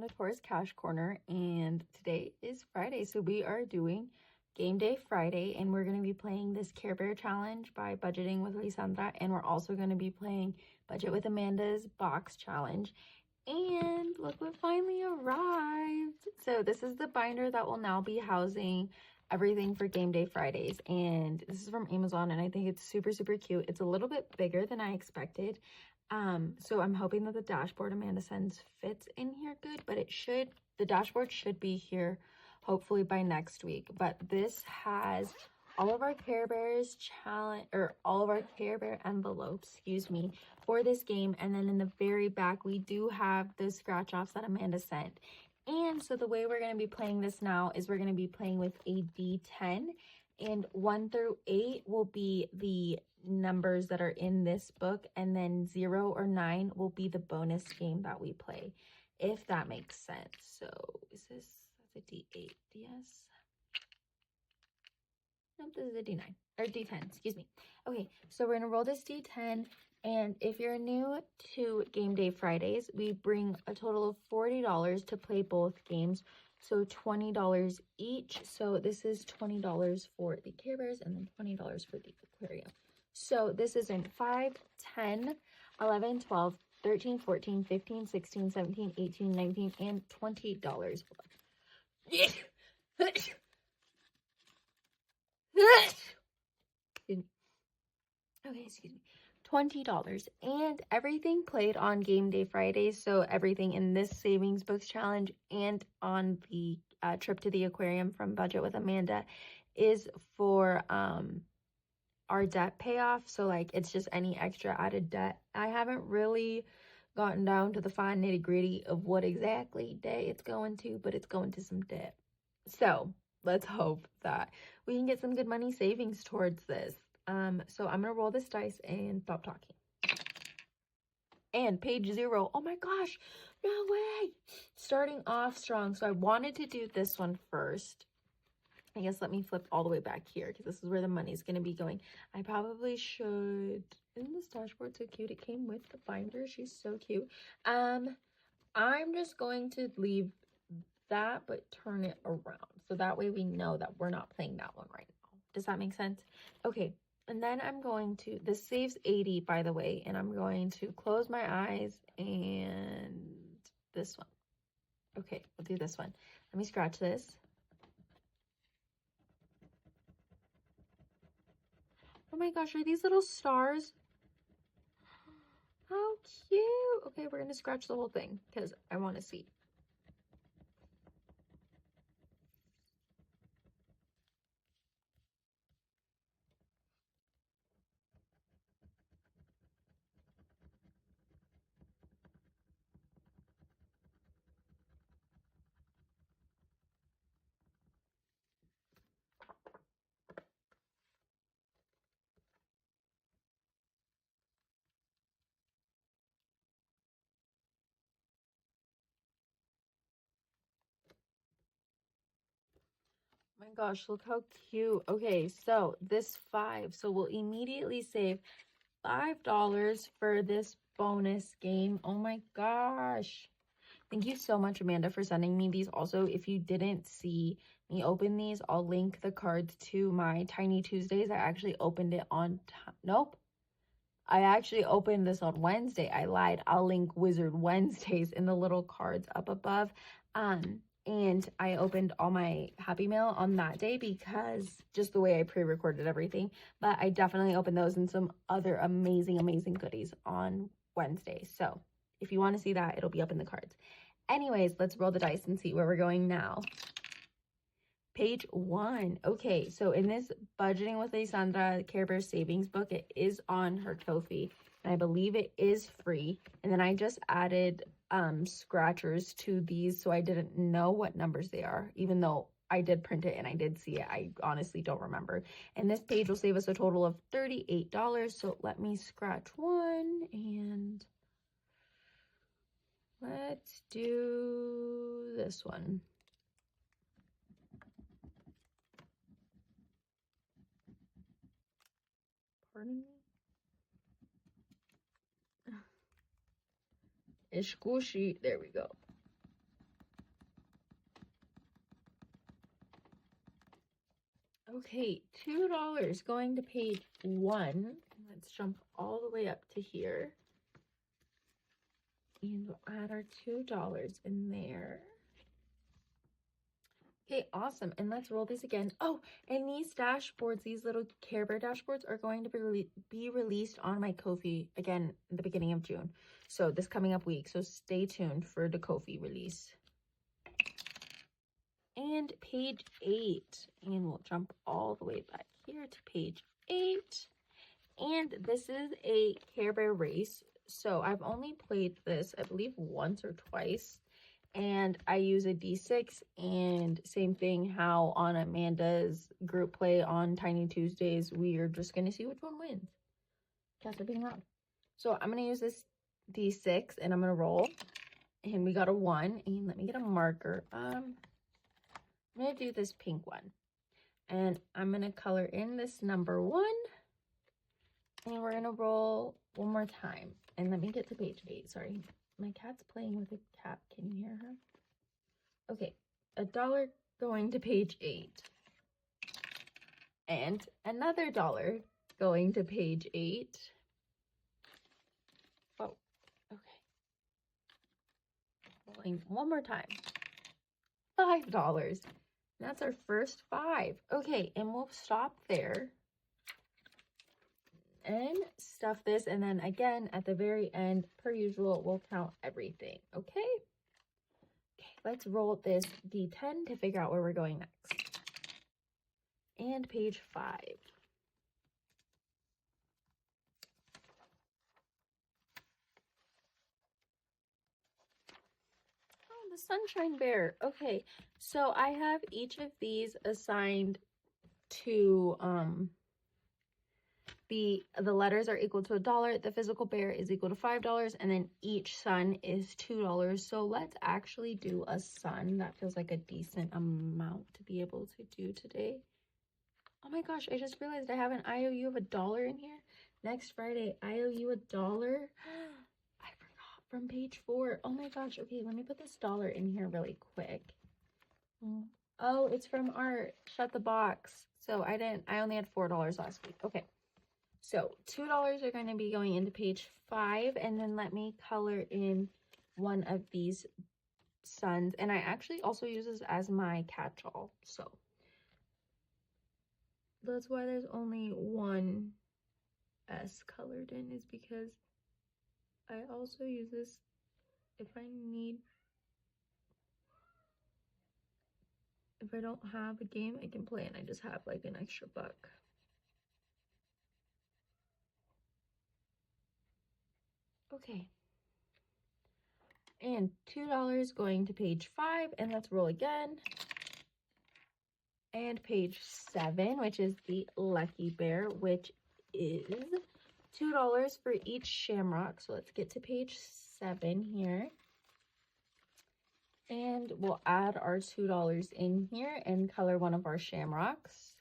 Amanda Torres Cash Corner, and today is Friday, so we are doing Game Day Friday, and we're going to be playing this Care Bear Challenge by Budgeting with Lisandra, and we're also going to be playing Budget with Amanda's Box Challenge. And look what finally arrived. So this is the binder that will now be housing everything for Game Day Fridays, and this is from Amazon, and I think it's super cute. It's a little bit bigger than I expected. So I'm hoping that the dashboard Amanda sends fits in here good, but the dashboard should be here hopefully by next week. But this has all of our Care Bears challenge, or all of our Care Bear envelopes, excuse me, for this game. And then in the very back, we do have those scratch offs that Amanda sent. And so the way we're going to be playing this now is we're going to be playing with a D10, and 1 through 8 will be the numbers that are in this book, and then 0 or 9 will be the bonus game that we play, if that makes sense. So that's a D8, yes? Nope, this is a D9, or D10, excuse me. Okay, so we're gonna roll this D10, and if you're new to Game Day Fridays, we bring a total of $40 to play both games, so $20 each. So this is $20 for the Care Bears and then $20 for the Aquarium. So this is in 5, 10, 11, 12, 13, 14, 15, 16, 17, 18, 19, and $20. Okay, excuse me. $20, and everything played on Game Day Fridays, so everything in this savings books challenge and on the trip to the aquarium from Budget with Amanda is for our debt payoff. So like, it's just any extra added debt. I haven't really gotten down to the fine nitty-gritty of what exactly day it's going to, but it's going to some debt. So let's hope that we can get some good money savings towards this. So I'm gonna roll this dice and stop talking. And page 0, oh my gosh, no way! Starting off strong. So I wanted to do this one first. I guess let me flip all the way back here, because this is where the money's gonna be going. I probably should. Isn't this dashboard so cute? It came with the binder. She's so cute. I'm just going to leave that, but turn it around, so that way we know that we're not playing that one right now. Does that make sense? Okay. And then I'm going to, this saves 80, by the way, and I'm going to close my eyes and this one. Okay, we'll do this one. Let me scratch this. Oh my gosh, are these little stars? How cute. Okay, we're going to scratch the whole thing because I want to see. My gosh, look how cute. Okay, so this 5, so we'll immediately save $5 for this bonus game. Oh my gosh. Thank you so much, Amanda, for sending me these. Also, if you didn't see me open these, I'll link the cards to my Tiny Tuesdays. I actually opened it on nope. I actually opened this on Wednesday. I lied. I'll link Wizard Wednesdays in the little cards up above. And I opened all my Happy Mail on that day because just the way I pre-recorded everything. But I definitely opened those and some other amazing goodies on Wednesday. So if you want to see that, it'll be up in the cards. Anyways, let's roll the dice and see where we're going now. Page 1. Okay, so in this Budgeting with Lisandra Care Bear savings book, it is on her Ko-fi, and I believe it is free. And then I just added scratchers to these, so I didn't know what numbers they are, even though I did print it and I did see it. I honestly don't remember. And this page will save us a total of $38. So let me scratch one, and let's do this one. Pardon me? It's squishy. There we go. Okay, $2 going to page 1. Let's jump all the way up to here. And we'll add our $2 in there. Okay, awesome. And let's roll this again. Oh, and these dashboards, these little Care Bear dashboards are going to be released on my Ko-fi again at the beginning of June. So this coming up week. So stay tuned for the Ko-fi release. And page 8. And we'll jump all the way back here to page 8. And this is a Care Bear race. So I've only played this, I believe, once or twice. And I use a D6, and same thing how on Amanda's group play on Tiny Tuesdays, we are just going to see which one wins. Cats are being loud. So I'm going to use this D6, and I'm going to roll. And we got a 1, and let me get a marker. I'm going to do this pink one. And I'm going to color in this number 1. And we're going to roll one more time. And let me get to page 8, sorry. My cat's playing with a cat. Can you hear her? Okay, $1 going to page 8. And another $1 going to page 8. Oh, okay. Rolling one more time. $5. That's our first 5. Okay, and we'll stop there. And stuff this, and then again at the very end, per usual, we'll count everything. Okay, let's roll this D10 to figure out where we're going next. And page 5. Oh, the Sunshine Bear. Okay, so I have each of these assigned to the letters are equal to $1, the physical bear is equal to $5, and then each sun is $2. So let's actually do a sun. That feels like a decent amount to be able to do today. Oh my gosh, I just realized I have an IOU of $1 in here. Next Friday, IOU $1. I forgot from page 4. Oh my gosh, okay, let me put this $1 in here really quick. Oh, it's from Art. Shut the box. So I only had $4 last week. Okay. So $2 are going to be going into page 5, and then let me color in one of these suns. And I actually also use this as my catch-all. So that's why there's only one S colored in, is because I also use this if I don't have a game I can play and I just have like an extra buck. Okay, and $2 going to page 5, and let's roll again. And page 7, which is the Lucky Bear, which is $2 for each shamrock. So let's get to page 7 here. And we'll add our $2 in here and color one of our shamrocks.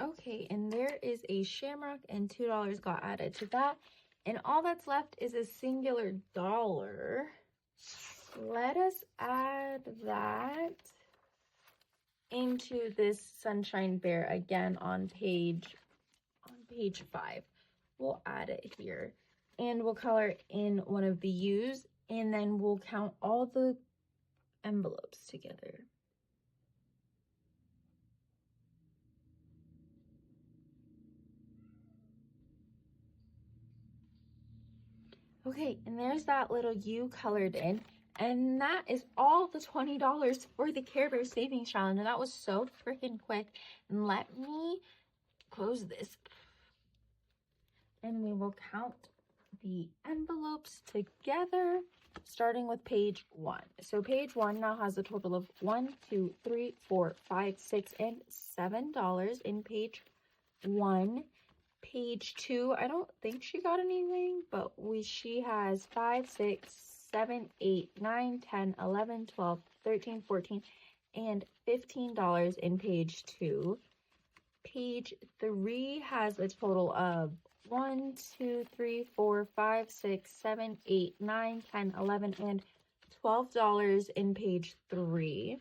Okay, and there is a shamrock and $2 got added to that. And all that's left is a singular $1. Let us add that into this Sunshine Bear again on page 5. We'll add it here. And we'll color in one of the U's, and then we'll count all the envelopes together. Okay, and there's that little U colored in, and that is all the $20 for the Care Bear Savings Challenge, and that was so freaking quick. And let me close this, and we will count the envelopes together, starting with page 1. So page 1 now has a total of $1, 2, 3, 4, 5, 6, and $7 in page 1. Page 2, I don't think she got anything, but she has 5, 6, 7, 8, 9, 10, 11, 12, 13, 14, and $15 in page 2. Page 3 has a total of 1, 2, 3, 4, 5, 6, 7, 8, 9, 10, 11, and $12 in page 3.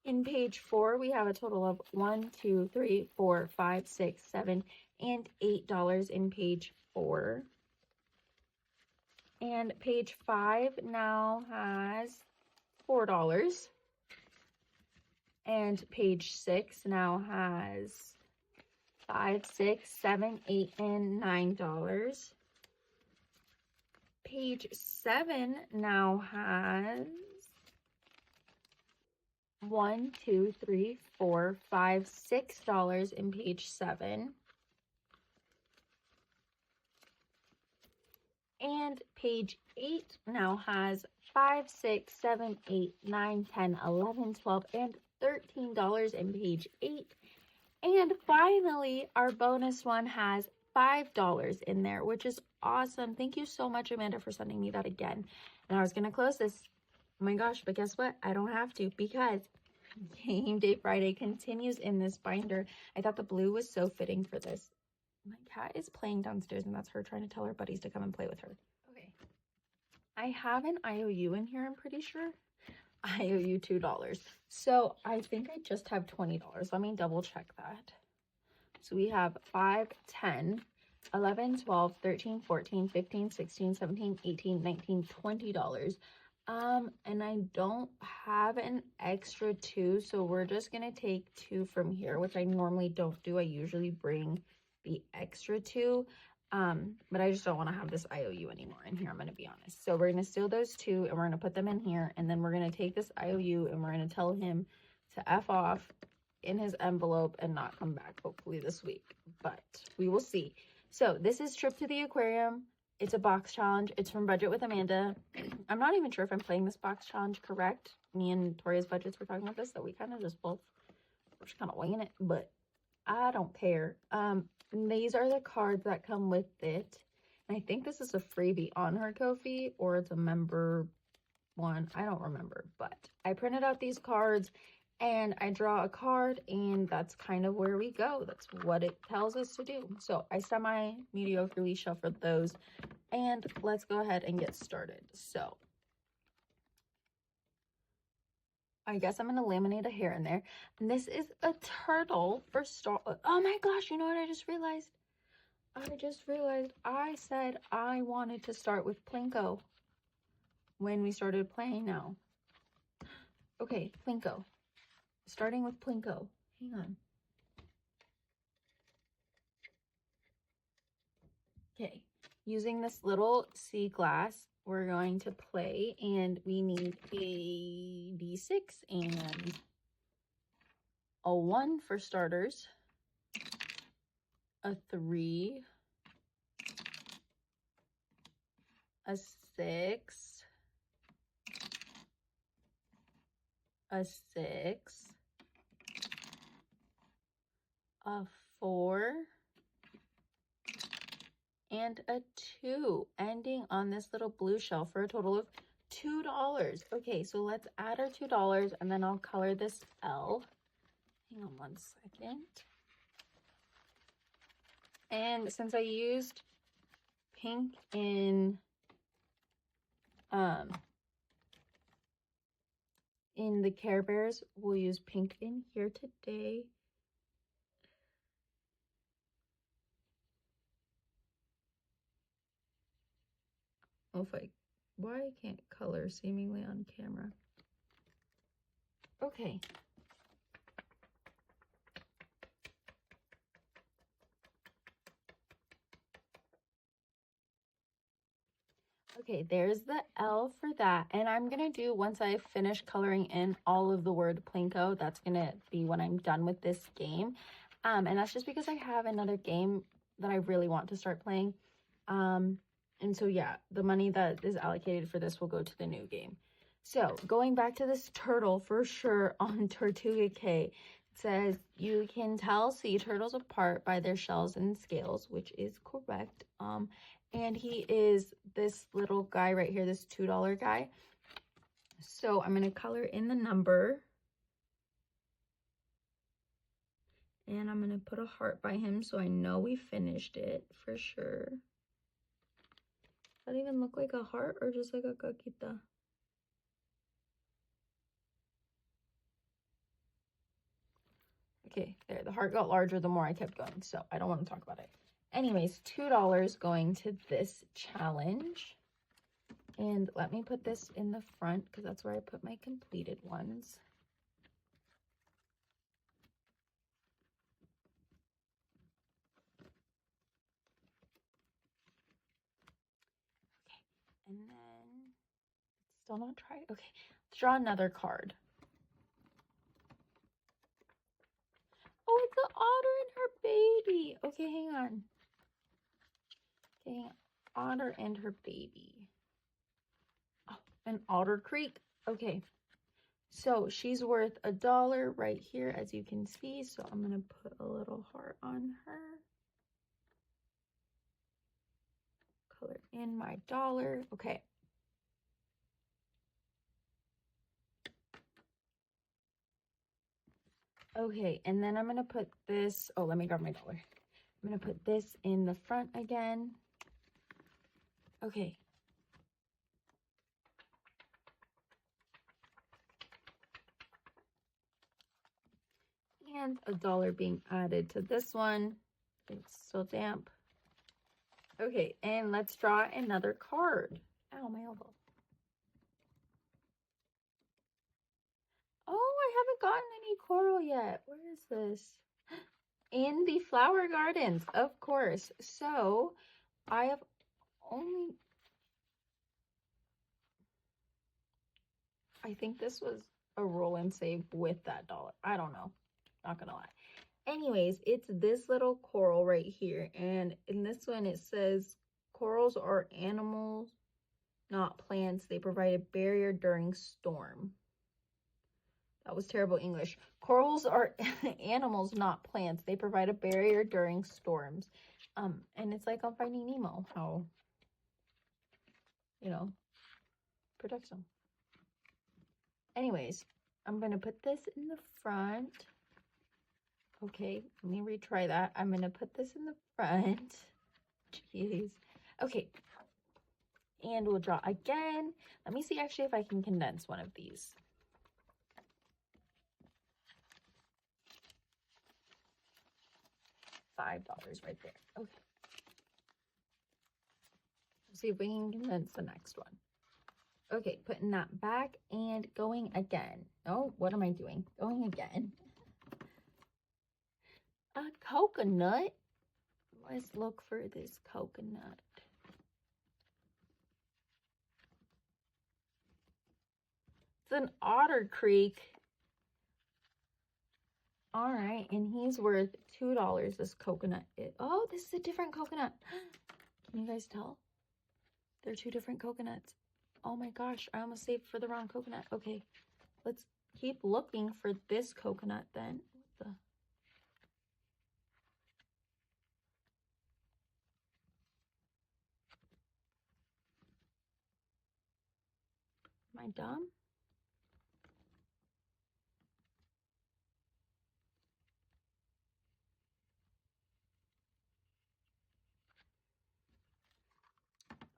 In page 4, we have a total of 1, 2, 3, 4, 5, 6, 7, and $8 in page 4. And page 5 now has $4. And page 6 now has $5, $6, $7, $8, and $9. Page 7 now has 1, 2, 3, 4, 5, $6 in page 7. And page 8 now has 5, 6, 7, 8, 9, 10, 11, 12, and $13 in page 8. And finally, our bonus one has $5 in there, which is awesome. Thank you so much, Amanda, for sending me that again. And I was going to close this. Oh my gosh, but guess what? I don't have to, because Game Day Friday continues in this binder. I thought the blue was so fitting for this. My cat is playing downstairs, and that's her trying to tell her buddies to come and play with her. Okay. I have an IOU in here, I'm pretty sure. I owe you $2. So I think I just have $20. Let me double check that. So we have 5, 10, 11, 12, 13, 14, 15, 16, 17, 18, 19, $20. And I don't have an extra 2, so we're just gonna take 2 from here, which I normally don't do. I usually bring the extra 2, but I just don't want to have this IOU anymore in here, I'm gonna be honest. So we're gonna steal those 2 and we're gonna put them in here, and then we're gonna take this IOU and we're gonna tell him to F off in his envelope and not come back hopefully this week, but we will see. So this is Trip to the Aquarium. It's a box challenge. It's from Budget with Amanda. I'm not even sure if I'm playing this box challenge correct. Me and Toria's budgets were talking about this, so we kind of just both, we're just kind of winging it, but I don't care. These are the cards that come with it. And I think this is a freebie on her Ko-fi, or it's a member one. I don't remember, but I printed out these cards and I draw a card, and that's kind of where we go. That's what it tells us to do. So I semi-mediocrely shuffled those, and let's go ahead and get started. So I guess I'm going to laminate a hair in there. And this is a turtle for start. Oh my gosh, you know what I just realized? I said I wanted to start with Plinko when we started playing now. Okay, Plinko. Starting with Plinko. Hang on. Okay, using this little sea glass, we're going to play, and we need a D6 and a 1 for starters, a 3, a 6, a 6, a 4, and a 2, ending on this little blue shell for a total of $2. Okay, so let's add our $2, and then I'll color this L. Hang on 1 second. And since I used pink in the Care Bears, we'll use pink in here today. Oh, why I can't color seemingly on camera. Okay. Okay, there's the L for that. And I'm going to do, once I finish coloring in all of the word Plinko, that's going to be when I'm done with this game. And that's just because I have another game that I really want to start playing. And so, yeah, the money that is allocated for this will go to the new game. So, going back to this turtle, for sure, on Tortuga K, it says, you can tell sea turtles apart by their shells and scales, which is correct. And he is this little guy right here, this $2 guy. So I'm going to color in the number. And I'm going to put a heart by him so I know we finished it for sure. Does that even look like a heart or just like a caquita? Okay, there. The heart got larger the more I kept going, so I don't want to talk about it. Anyways, $2 going to this challenge. And let me put this in the front because that's where I put my completed ones. Okay, and then it's still not tried. Okay, let's draw another card. Oh, it's an otter and her baby. Okay, hang on. Okay, otter and her baby. Oh, an Otter Creek. Okay, so she's worth $1 right here, as you can see. So I'm gonna put a little heart on her. Color in my dollar. Okay. Okay, and then I'm gonna put this. Oh, let me grab my dollar. I'm gonna put this in the front again. Okay. And $1 being added to this one. It's still damp. Okay, and let's draw another card. Ow, my elbow. Oh, I haven't gotten any coral yet. Where is this? In the flower gardens, of course. So I have only, I think this was a roll and save with that $1. I don't know. Not gonna lie. Anyways, it's this little coral right here. And in this one, it says corals are animals, not plants. They provide a barrier during storm. That was terrible English. Corals are animals, not plants. They provide a barrier during storms. And it's like on Finding Nemo, how, you know, protects them. Anyways, I'm going to put this in the front. Okay, let me retry that. I'm going to put this in the front. Jeez. Okay. And we'll draw again. Let me see actually if I can condense one of these. $5 right there. Okay. Let's see if we can condense the next one. Okay, putting that back and going again. Oh, what am I doing? Going again. A coconut. Let's look for this coconut. It's an Otter Creek. All right, and he's worth $2. This coconut. Oh, this is a different coconut. Can you guys tell? They're two different coconuts. Oh my gosh, I almost saved for the wrong coconut. Okay, let's keep looking for this coconut then. Am I dumb?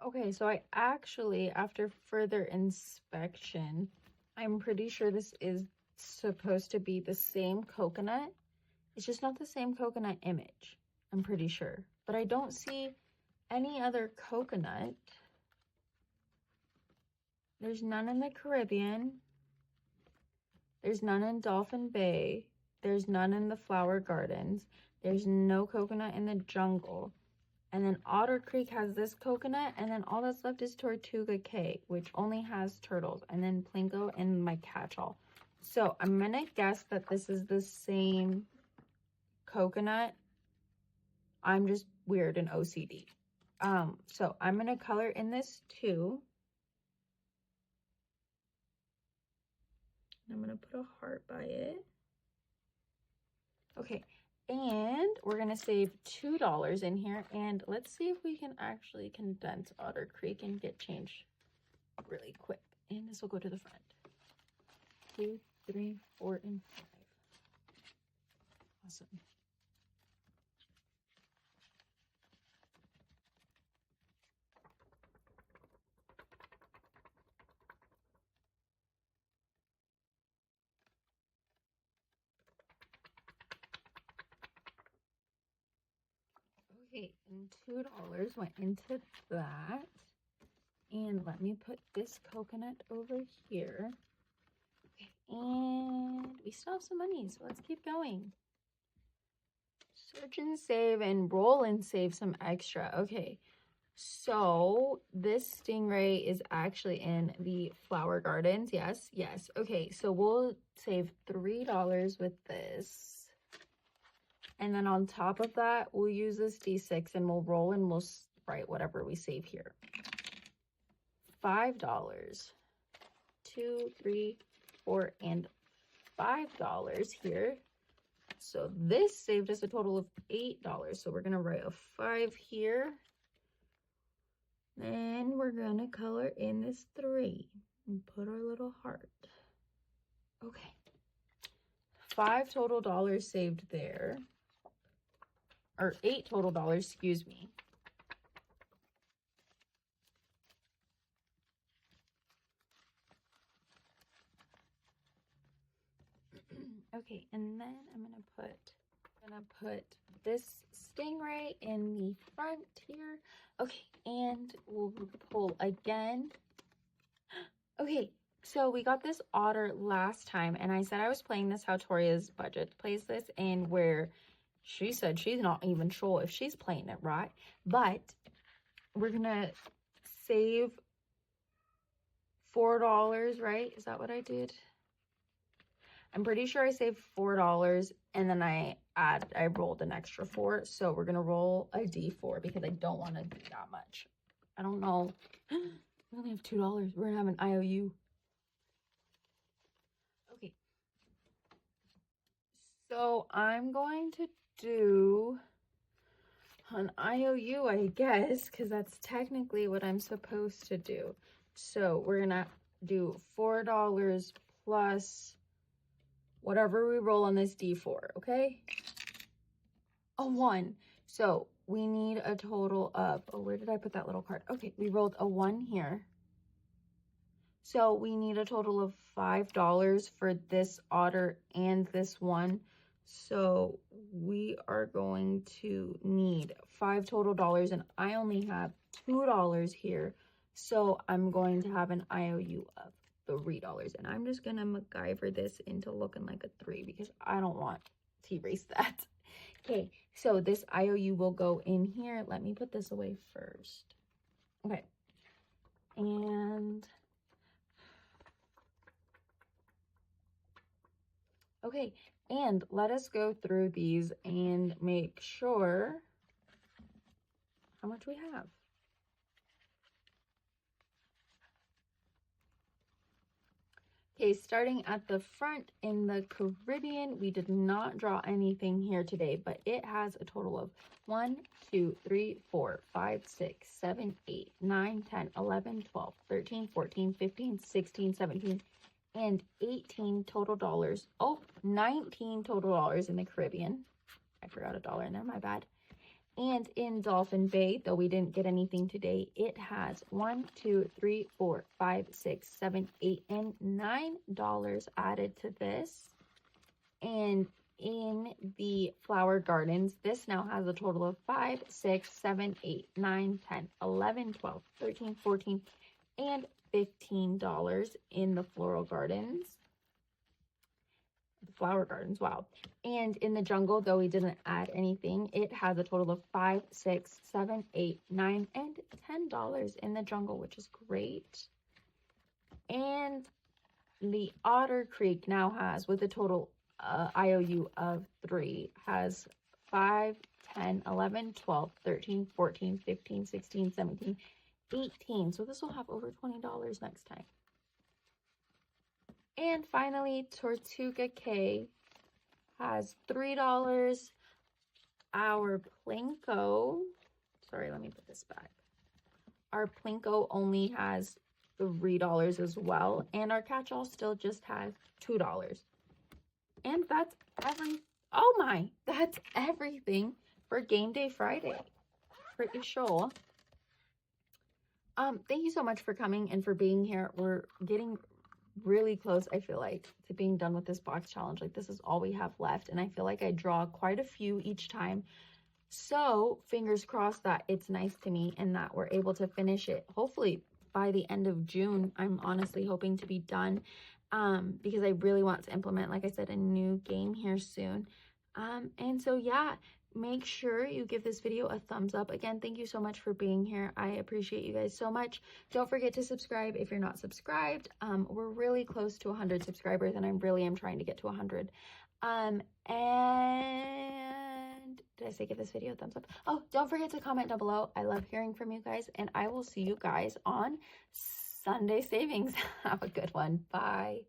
Okay, so I actually, after further inspection, I'm pretty sure this is supposed to be the same coconut. It's just not the same coconut image, I'm pretty sure. But I don't see any other coconut. There's none in the Caribbean. There's none in Dolphin Bay. There's none in the flower gardens. There's no coconut in the jungle. And then Otter Creek has this coconut, and then all that's left is Tortuga Cay, which only has turtles, and then Plinko and my catch-all. So I'm gonna guess that this is the same coconut. I'm just weird and OCD. So I'm gonna color in this too. I'm gonna put a heart by it. Okay, And we're going to save $2 in here. And let's see if we can actually condense Otter Creek and get change really quick. And this will go to the front. 2, 3, 4, and 5. Awesome. Okay, and $2 went into that. And let me put this coconut over here. Okay, and we still have some money, so let's keep going. Search and save and roll and save some extra. Okay, so this stingray is actually in the flower gardens. Yes, yes. Okay, so we'll save $3 with this. And then on top of that, we'll use this D6 and we'll roll and we'll write whatever we save here. $5. 2, 3, 4, and $5 here. So this saved us a total of $8. So we're going to write a 5 here. Then we're going to color in this 3 and put our little heart. Okay. $5 total dollars saved there. Or $8 total dollars, excuse me. Okay, and then I'm gonna put this stingray in the front here. Okay, and we'll pull again. Okay, so we got this otter last time, and I said I was playing this how Toria's budget plays this, and where she said she's not even sure if she's playing it right, but we're gonna save $4, right? Is that what I did? I'm pretty sure I saved $4, and then I rolled an extra 4, so we're gonna roll a D4 because I don't want to do that much. I don't know. We only have $2. We're gonna have an IOU. Okay. So I'm going to do an IOU, I guess, because that's technically what I'm supposed to do. So we're gonna do $4 plus whatever we roll on this D4, okay? A 1. So we need a total of, oh, where did I put that little card? Okay, we rolled a 1 here. So we need a total of $5 for this otter and this one. So we are going to need $5 total dollars, and I only have $2 here. So I'm going to have an IOU of $3, and I'm just gonna MacGyver this into looking like a 3 because I don't want to erase that. Okay, so this IOU will go in here. Let me put this away first. Okay, and okay, and let us go through these and make sure how much we have. Okay, starting at the front in the Caribbean, we did not draw anything here today, but it has a total of 1, 2, 3, 4, 5, 6, 7, 8, 9, 10, 11, 12, 13, 14, 15, 16, 17, and 18 total dollars. Oh, 19 total dollars in the Caribbean. I forgot $1 in there, my bad. And in Dolphin Bay, though we didn't get anything today, it has 1, 2, 3, 4, 5, 6, 7, 8, and $9 added to this. And in the Flower Gardens, this now has a total of 5, 6, 7, 8, 9, 10, 11, 12, 13, 14, and $15 in the Floral Gardens. Flower Gardens, wow. And in the Jungle, though we didn't add anything, it has a total of 5, 6, 7, 8, 9, and $10 in the Jungle, which is great. And the Otter Creek now has, with a total IOU of 3, has 5, 10, 11, 12, 13, 14, 15, 16, 17, 18. So this will have over $20 next time. And finally, Tortuga Cay has $3, our Plinko, sorry, let me put this back. Our Plinko only has $3 as well, and our catch-all still just has $2. And that's that's everything for Game Day Friday. Pretty sure. Thank you so much for coming and for being here. We're getting really close, I feel like, to being done with this box challenge. Like, this is all we have left, and I feel like I draw quite a few each time. So fingers crossed that it's nice to me and that we're able to finish it hopefully by the end of June. I'm honestly hoping to be done because I really want to implement, like I said, a new game here soon. And so yeah, make sure you give this video a thumbs up. Again, thank you so much for being here. I appreciate you guys so much. Don't forget to subscribe if you're not subscribed. We're really close to 100 subscribers, and I really am trying to get to 100. And did I say give this video a thumbs up? Oh, don't forget to comment down below. I love hearing from you guys, and I will see you guys on Sunday Savings. Have a good one. Bye.